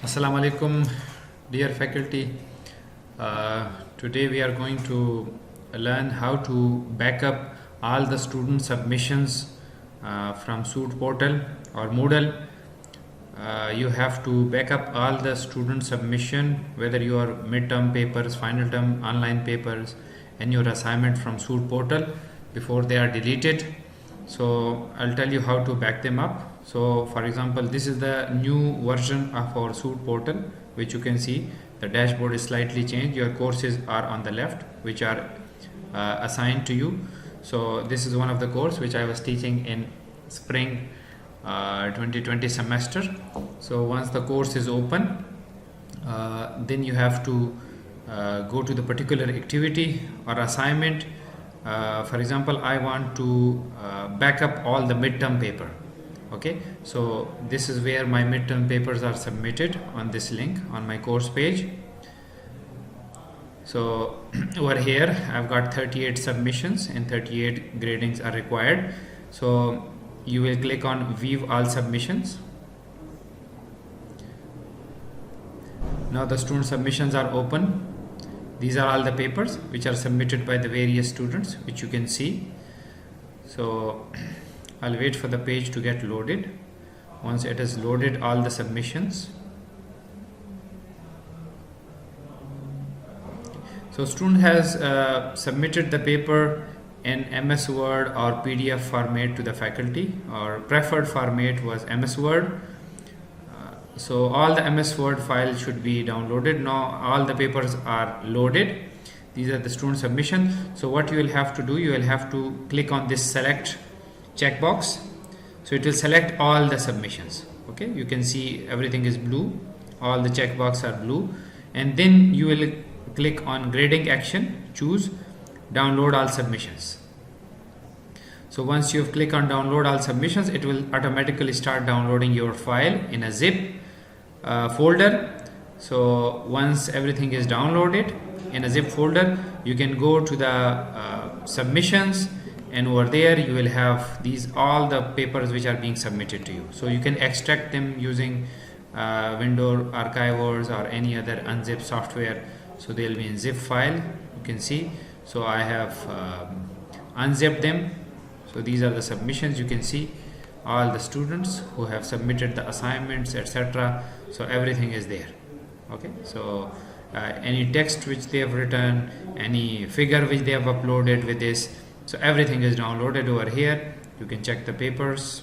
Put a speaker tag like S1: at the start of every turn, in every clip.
S1: Assalamu alaikum, dear faculty. Today we are going to learn how to back up all the student submissions from Suit portal or Moodle. You have to back up all the student submission, whether your midterm papers, final term online papers, and your assignment from Suit portal before they are deleted. So I'll tell you how to back them up. So for example, this is the new version of our Suit portal, which you can see the dashboard is slightly changed. Your courses are on the left, which are assigned to you. So this is one of the course which I was teaching in spring 2020 semester. So once the course is open, then you have to go to the particular activity or assignment. For example, I want to back up all the midterm paper. Okay, so this is where my midterm papers are submitted on this link on my course page. So over here I've got 38 submissions and 38 gradings are required. So you will click on view all submissions. Now the student submissions are open. These are all the papers which are submitted by the various students, which you can see. So I'll wait for the page to get loaded. Once it is loaded all the submissions. So student has submitted the paper in MS Word or PDF format to the faculty, or preferred format was MS Word. So all the MS Word files should be downloaded. Now all the papers are loaded. These are the student submission. So what you will have to do, you will have to click on this select checkbox. So it will select all the submissions. Okay, you can see everything is blue, all the checkboxes are blue, and then you will click on grading action, choose download all submissions. So once you have clicked on download all submissions, it will automatically start downloading your file in a zip folder. So once everything is downloaded in a zip folder, you can go to the submissions, and over there you will have these all the papers which are being submitted to you. So you can extract them using window archivers or any other unzip software. So they'll be in zip file, you can see. So I have unzipped them. So these are the submissions. You can see all the students who have submitted the assignments, etc. So everything is there. Okay, so any text which they have written, any figure which they have uploaded with this, so everything is downloaded over here. You can check the papers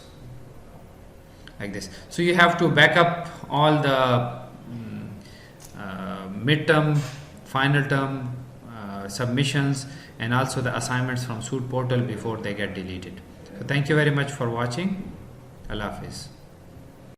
S1: like this. So you have to back up all the midterm, final term submissions, and also the assignments from Suit portal before they get deleted. So thank you very much for watching. Allah Hafiz.